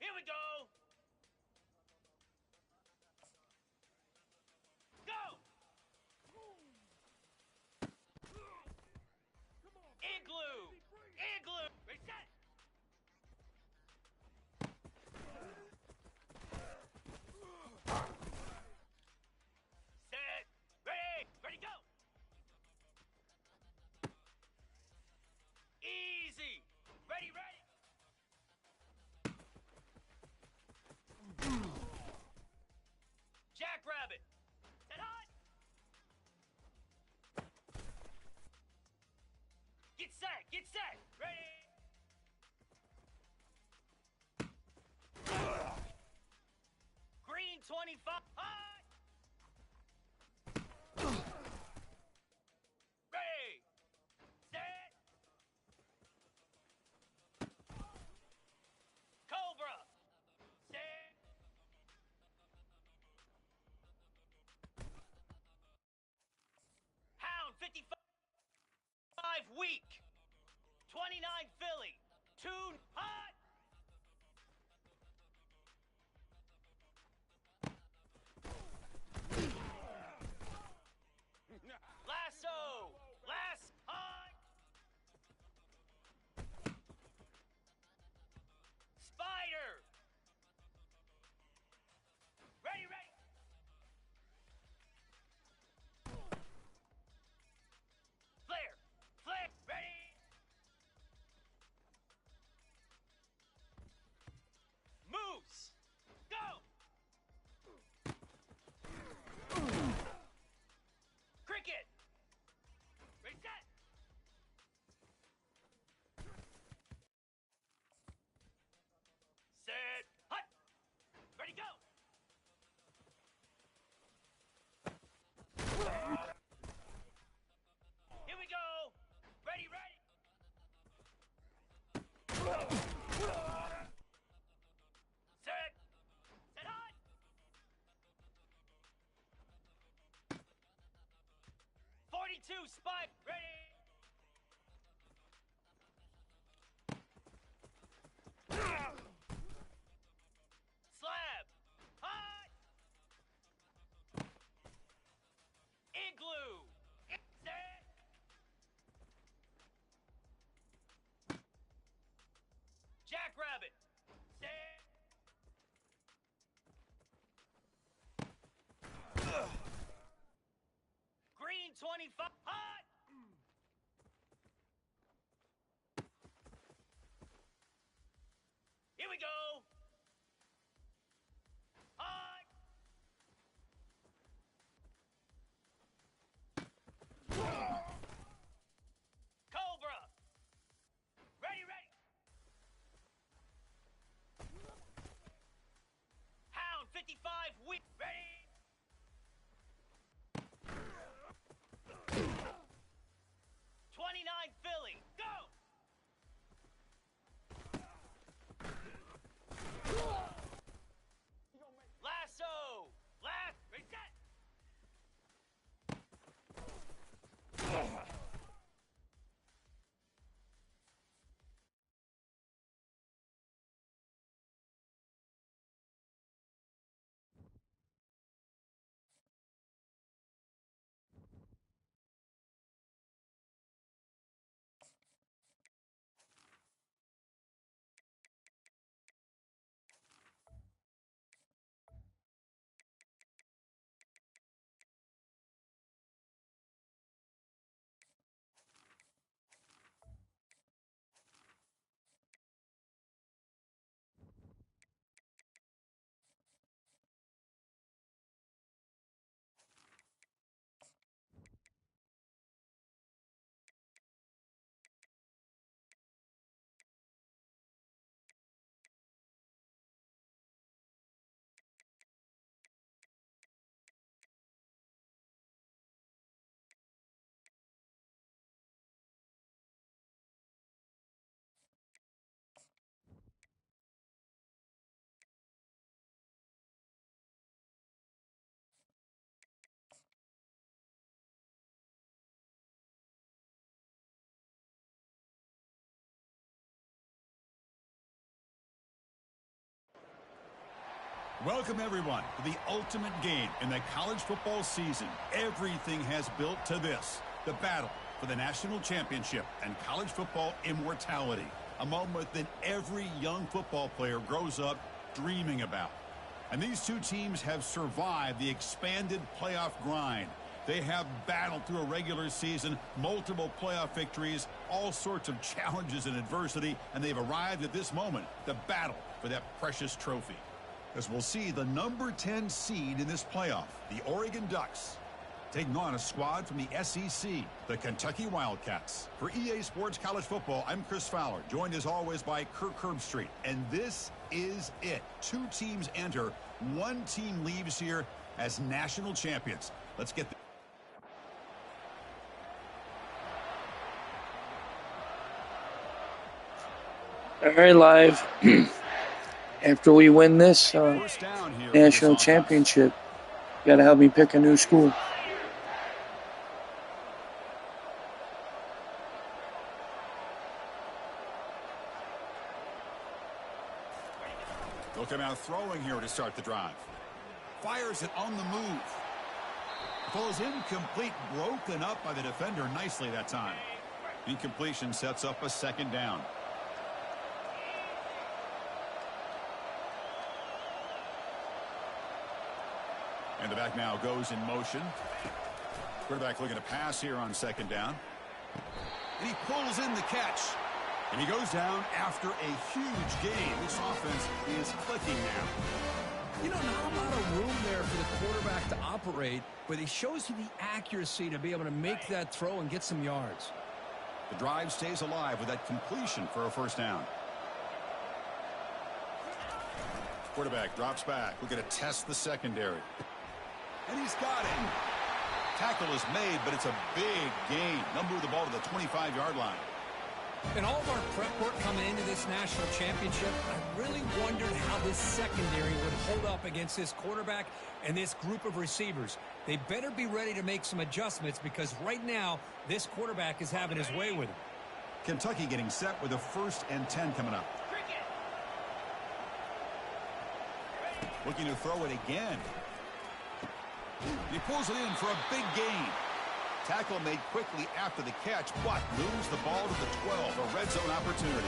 Here we go. Go. Igloo. Igloo. Reset. Set. Ready. Ready, go. Easy. Ready, ready. Jackrabbit. Set hot. Get set. Get set. Ready. Green 25. Hot. Ready. Set. Cobra. Set. Hound 55 weak. 29 Philly. 2 hot. Lasso. Last hot. Spider. Ready, ready. Flare. Flare. Ready. Moves. Go. Cricket. Reset. Set. Hut. Ready, go. Here we go. Ready, ready. Set. Set hot. .42 spike. Ready. Slab. Hot. Igloo. Set. Jackrabbit. Set. Green 25. Hot. Here we go. Hot. Cobra. Ready, ready. Hound 55 weak. Ready. .29 Philly. Go. Welcome, everyone, to the ultimate game in the college football season. Everything has built to this, the battle for the national championship and college football immortality, a moment that every young football player grows up dreaming about. And these two teams have survived the expanded playoff grind. They have battled through a regular season, multiple playoff victories, all sorts of challenges and adversity, and they've arrived at this moment, the battle for that precious trophy. As we'll see the number 10 seed in this playoff, the Oregon Ducks, taking on a squad from the SEC, the Kentucky WildCats. For EA Sports College Football, I'm Chris Fowler, joined as always by Kirk Herbstreit. And this is it. Two teams enter, one team leaves here as national champions. Let's get All right, live. After we win this national championship, you got to help me pick a new school. They'll come out throwing here to start the drive. Fires it on the move. Falls incomplete, broken up by the defender nicely that time. Incompletion sets up a second down. And the back now goes in motion. Quarterback looking to pass here on second down. And he pulls in the catch. And he goes down after a huge gain. This offense is clicking now. You know, not a lot of room there for the quarterback to operate, but he shows you the accuracy to be able to make that throw and get some yards. The drive stays alive with that completion for a first down. Quarterback drops back. We're going to test the secondary. And he's got it. Tackle is made, but it's a big gain. They'll move the ball to the 25-yard line. In all of our prep work coming into this national championship, I really wondered how this secondary would hold up against this quarterback and this group of receivers. They better be ready to make some adjustments because right now, this quarterback is having his way with him. Kentucky getting set with a 1st and 10 coming up. Looking to throw it again. He pulls it in for a big gain. Tackle made quickly after the catch, but moves the ball to the 12, a red zone opportunity.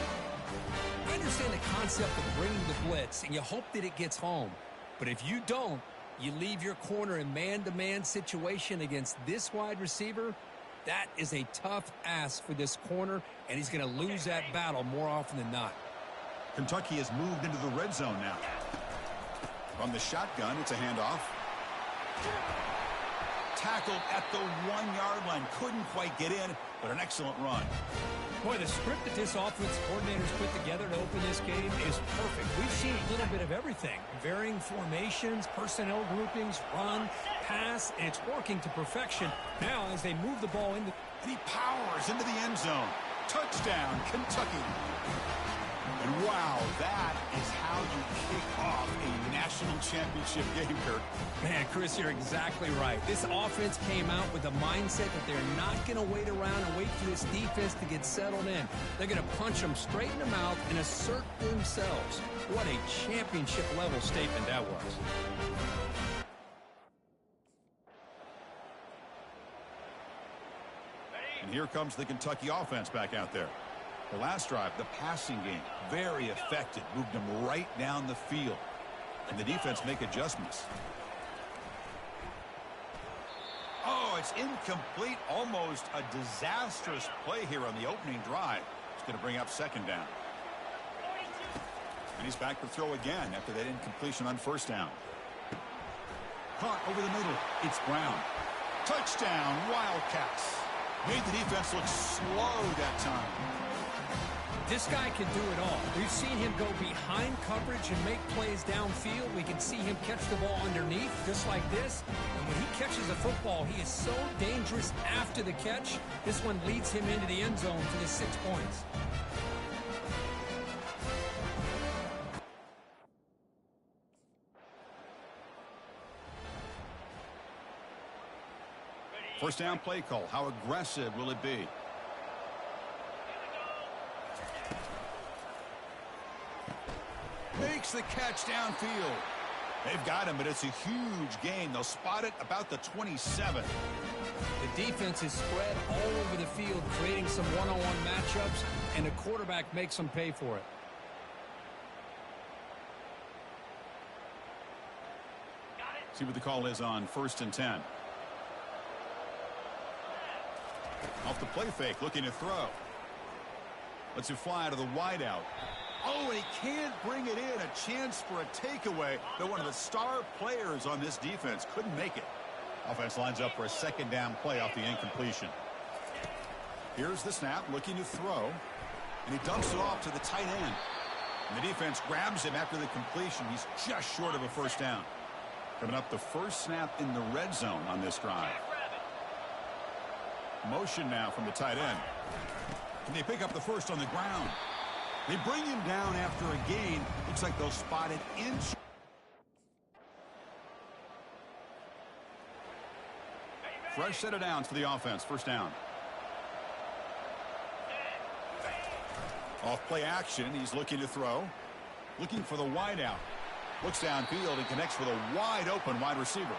I understand the concept of bringing the blitz, and you hope that it gets home. But if you don't, you leave your corner in man-to-man situation against this wide receiver. That is a tough ask for this corner, and he's going to lose that battle more often than not. Kentucky has moved into the red zone now. From the shotgun, it's a handoff. Tackled at the 1-yard line. Couldn't quite get in, but an excellent run. Boy, the script that this offense coordinator's put together to open this game is perfect. We've seen a little bit of everything. Varying formations, personnel groupings, run, pass, and it's working to perfection. Now, as they move the ball into... And he powers into the end zone. Touchdown, Kentucky. And wow, that is how you kick off a national championship game, Kirk. Man, Chris, you're exactly right. This offense came out with the mindset that they're not going to wait around and wait for this defense to get settled in. They're going to punch them straight in the mouth and assert themselves. What a championship-level statement that was. And here comes the Kentucky offense back out there. The last drive, the passing game, very effective. Moved them right down the field. And the defense make adjustments. Oh, it's incomplete. Almost a disastrous play here on the opening drive. It's going to bring up second down. And he's back to throw again after that incompletion on first down. Caught over the middle. It's Brown. Touchdown, Wildcats. Made the defense look slow that time. This guy can do it all. We've seen him go behind coverage and make plays downfield. We can see him catch the ball underneath, just like this. And when he catches a football, he is so dangerous after the catch. This one leads him into the end zone for the 6 points. First down play call. How aggressive will it be? Makes the catch downfield. They've got him, but it's a huge gain. They'll spot it about the 27. The defense is spread all over the field, creating some one-on-one matchups, and the quarterback makes them pay for it. See what the call is on 1st and 10. Off the play fake, looking to throw. Lets it fly out of the wideout. Oh, and he can't bring it in. A chance for a takeaway. They're one of the star players on this defense. Couldn't make it. Offense lines up for a second down play off the incompletion. Here's the snap, looking to throw. And he dumps it off to the tight end. And the defense grabs him after the completion. He's just short of a first down. Coming up, the first snap in the red zone on this drive. Motion now from the tight end. And they pick up the first on the ground. They bring him down after a gain. Looks like they'll spot it in. Fresh set of downs for the offense. First down. Off play action. He's looking to throw. Looking for the wideout. Looks downfield and connects with a wide open wide receiver.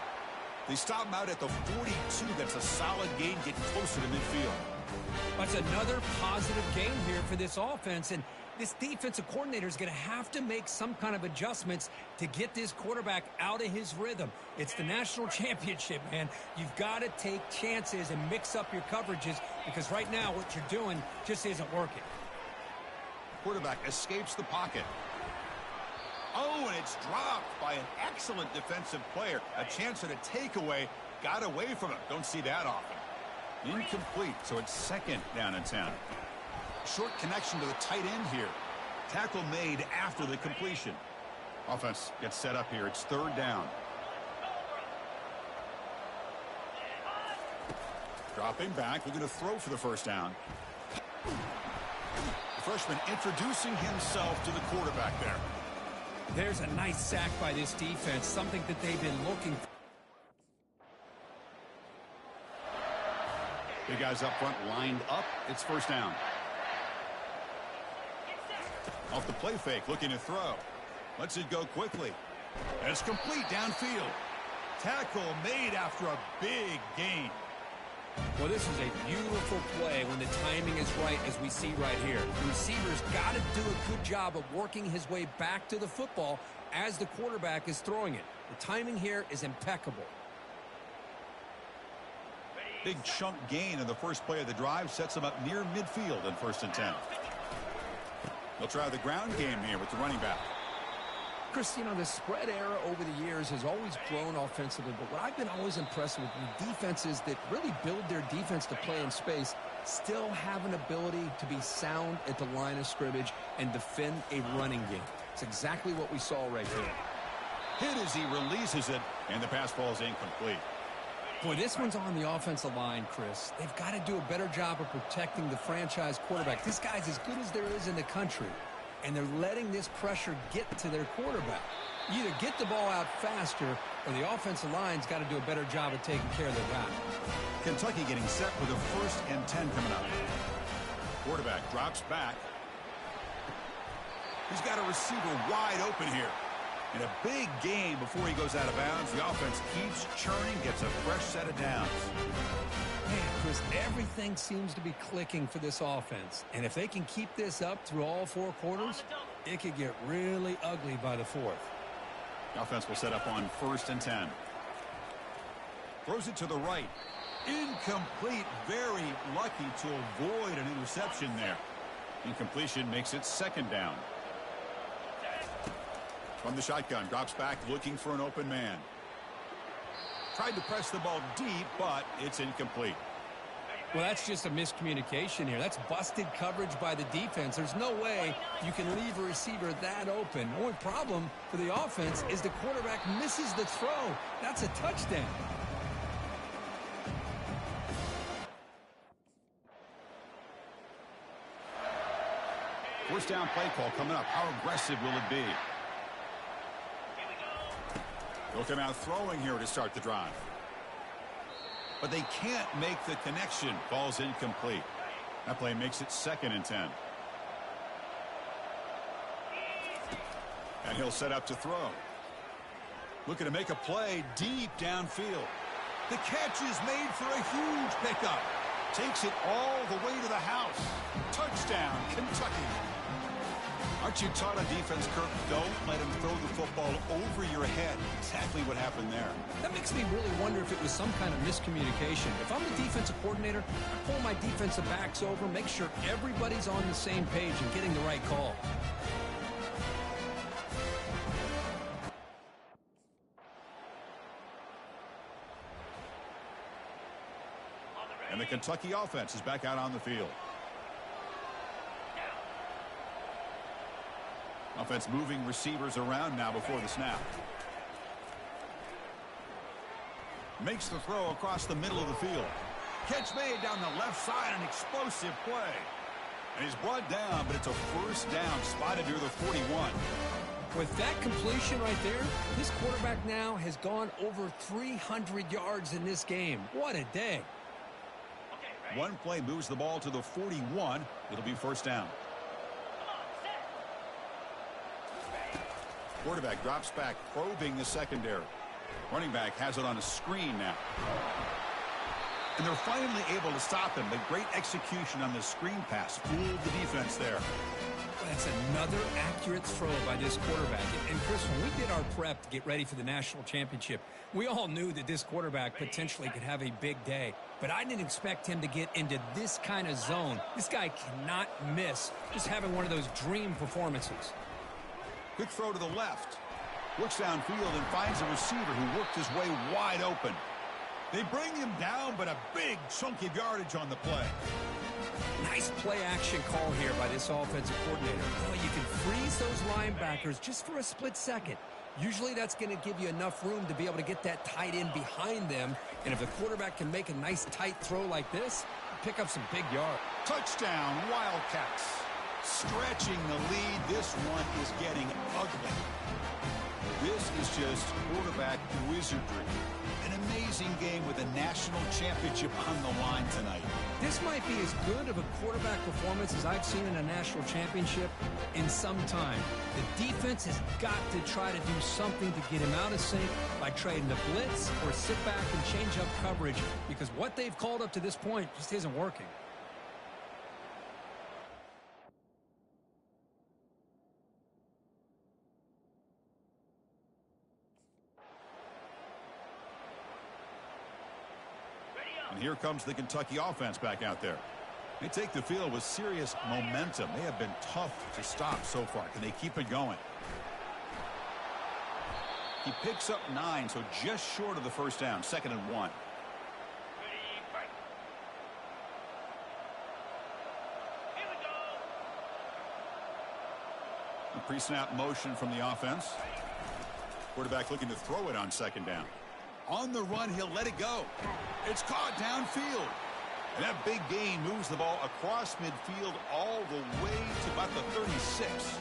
They stop him out at the 42. That's a solid gain, getting closer to midfield. That's another positive game here for this offense, and this defensive coordinator is going to have to make some kind of adjustments to get this quarterback out of his rhythm. It's the national championship, man. You've got to take chances and mix up your coverages, because right now what you're doing just isn't working. Quarterback escapes the pocket. Oh, and it's dropped by an excellent defensive player. A chance at a takeaway. Got away from it. Don't see that often. Incomplete, so it's second down and 10. Short connection to the tight end here. Tackle made after the completion. Offense gets set up here. It's third down. Dropping back. Looking to throw for the first down. The freshman introducing himself to the quarterback there. There's a nice sack by this defense, something that they've been looking for. The guys up front lined up. It's first down. Off the play fake, looking to throw. Lets it go quickly. And it's complete downfield. Tackle made after a big gain. Well, this is a beautiful play when the timing is right, as we see right here. The receiver's got to do a good job of working his way back to the football as the quarterback is throwing it. The timing here is impeccable. Big chunk gain in the first play of the drive sets them up near midfield in 1st and 10. They'll try the ground game here with the running back. Chris, you know, the spread era over the years has always grown offensively, but what I've been always impressed with the defenses that really build their defense to play in space still have an ability to be sound at the line of scrimmage and defend a running game. It's exactly what we saw right there. Hit as he releases it, and the pass ball is incomplete. Boy, this one's on the offensive line, Chris. They've got to do a better job of protecting the franchise quarterback. This guy's as good as there is in the country, and they're letting this pressure get to their quarterback. You either get the ball out faster, or the offensive line's got to do a better job of taking care of their guy. Kentucky getting set with a 1st and 10 coming up. Quarterback drops back. He's got a receiver wide open here. And a big gain before he goes out of bounds. The offense keeps churning, gets a fresh set of downs. Man, Chris, everything seems to be clicking for this offense. And if they can keep this up through all 4 quarters, it could get really ugly by the 4th. The offense will set up on 1st and 10. Throws it to the right. Incomplete. Very lucky to avoid an interception there. Incompletion makes it second down. From the shotgun, drops back, looking for an open man. Tried to press the ball deep, but it's incomplete. Well, that's just a miscommunication here. That's busted coverage by the defense. There's no way you can leave a receiver that open. The only problem for the offense is the quarterback misses the throw. That's a touchdown. First down play call coming up. How aggressive will it be? They'll come out throwing here to start the drive. But they can't make the connection. Ball's incomplete. That play makes it 2nd and 10. And he'll set up to throw. Looking to make a play deep downfield. The catch is made for a huge pickup. Takes it all the way to the house. Touchdown, Kentucky. Aren't you taught on defense, Kirk? Don't let him throw the football over your head. Exactly what happened there. That makes me really wonder if it was some kind of miscommunication. If I'm the defensive coordinator, I pull my defensive backs over, make sure everybody's on the same page and getting the right call. And the Kentucky offense is back out on the field. Offense moving receivers around now before the snap. Makes the throw across the middle of the field. Catch made down the left side, an explosive play. And he's brought down, but it's a first down spotted near the 41. With that completion right there, this quarterback now has gone over 300 yards in this game. What a day. One play moves the ball to the 41. It'll be first down. Quarterback drops back, probing the secondary. Running back has it on a screen now. And they're finally able to stop him. But great execution on the screen pass. Fooled the defense there. That's another accurate throw by this quarterback. And Chris, when we did our prep to get ready for the national championship, we all knew that this quarterback potentially could have a big day. But I didn't expect him to get into this kind of zone. This guy cannot miss. Just having one of those dream performances. Quick throw to the left. Looks downfield and finds a receiver who worked his way wide open. They bring him down, but a big chunk of yardage on the play. Nice play action call here by this offensive coordinator. Oh, you can freeze those linebackers just for a split second. Usually that's going to give you enough room to be able to get that tight end behind them. And if the quarterback can make a nice tight throw like this, pick up some big yards. Touchdown, Wildcats. Stretching the lead. This one is getting ugly. This is just quarterback wizardry. An amazing game with a national championship on the line tonight. This might be as good of a quarterback performance as I've seen in a national championship in some time. The defense has got to try to do something to get him out of sync by trading the blitz or sit back and change up coverage, because what they've called up to this point just isn't working. And here comes the Kentucky offense back out there. They take the field with serious momentum. They have been tough to stop so far. Can they keep it going? He picks up 9, so just short of the first down. 2nd and 1. A pre-snap motion from the offense. Quarterback looking to throw it on 2nd down. On the run, he'll let it go. It's caught downfield. And that big gain moves the ball across midfield all the way to about the 36.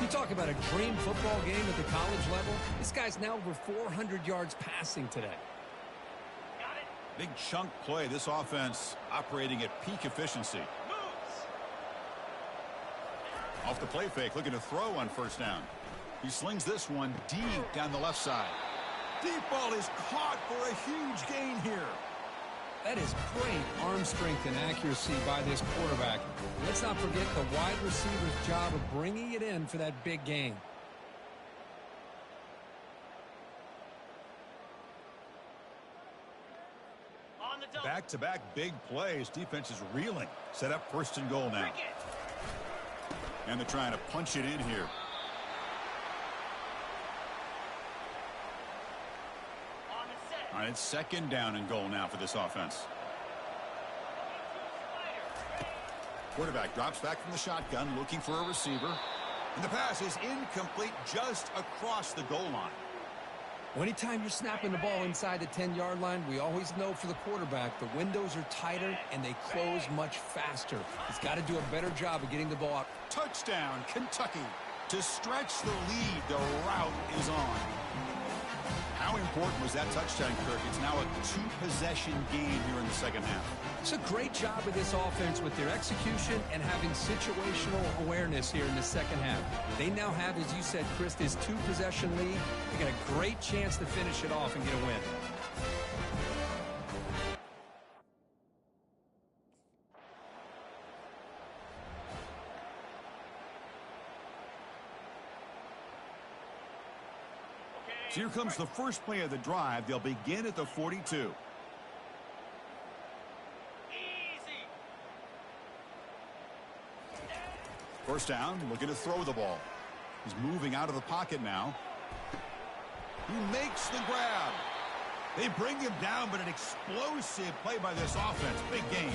You talk about a dream football game at the college level. This guy's now over 400 yards passing today. Got it. Big chunk play. This offense operating at peak efficiency. Moves. Off the play fake, looking to throw on 1st down. He slings this one deep down the left side. Deep ball is caught for a huge gain here. That is great arm strength and accuracy by this quarterback. Let's not forget the wide receiver's job of bringing it in for that big gain. On the double. Back-to-back big plays. Defense is reeling. Set up 1st and goal now. And they're trying to punch it in here. All right, it's 2nd down and goal now for this offense. Quarterback drops back from the shotgun, looking for a receiver. And the pass is incomplete, just across the goal line. Well, anytime you're snapping the ball inside the 10-yard line, we always know for the quarterback, the windows are tighter and they close much faster. He's got to do a better job of getting the ball out. Touchdown, Kentucky. To stretch the lead, the route is on. How important was that touchdown, Kirk? It's now a two-possession game here in the second half. It's a great job of this offense with their execution and having situational awareness here in the second half. They now have, as you said, Chris, this two-possession lead. They got a great chance to finish it off and get a win. So here comes the first play of the drive. They'll begin at the 42. First down, looking to throw the ball. He's moving out of the pocket now. He makes the grab. They bring him down, but an explosive play by this offense. Big game.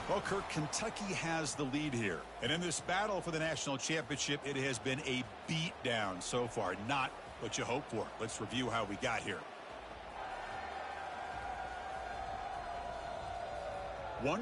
Well, Kirk, Kentucky has the lead here. And in this battle for the national championship, it has been a beatdown so far. Not what you hope for. Let's review how we got here. Well,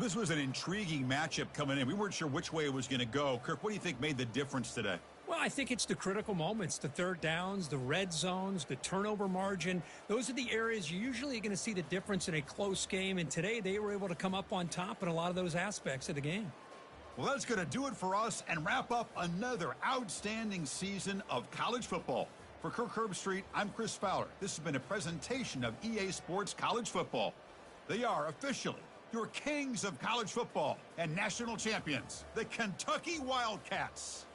this was an intriguing matchup coming in. We weren't sure which way it was going to go. Kirk, what do you think made the difference today? Well, I think it's the critical moments, the third downs, the red zones, the turnover margin. Those are the areas you're usually going to see the difference in a close game. And today they were able to come up on top in a lot of those aspects of the game. Well, that's going to do it for us and wrap up another outstanding season of college football. For Kirk Herbstreit, I'm Chris Fowler. This has been a presentation of EA Sports College Football. They are officially your kings of college football and national champions, the Kentucky WildCats.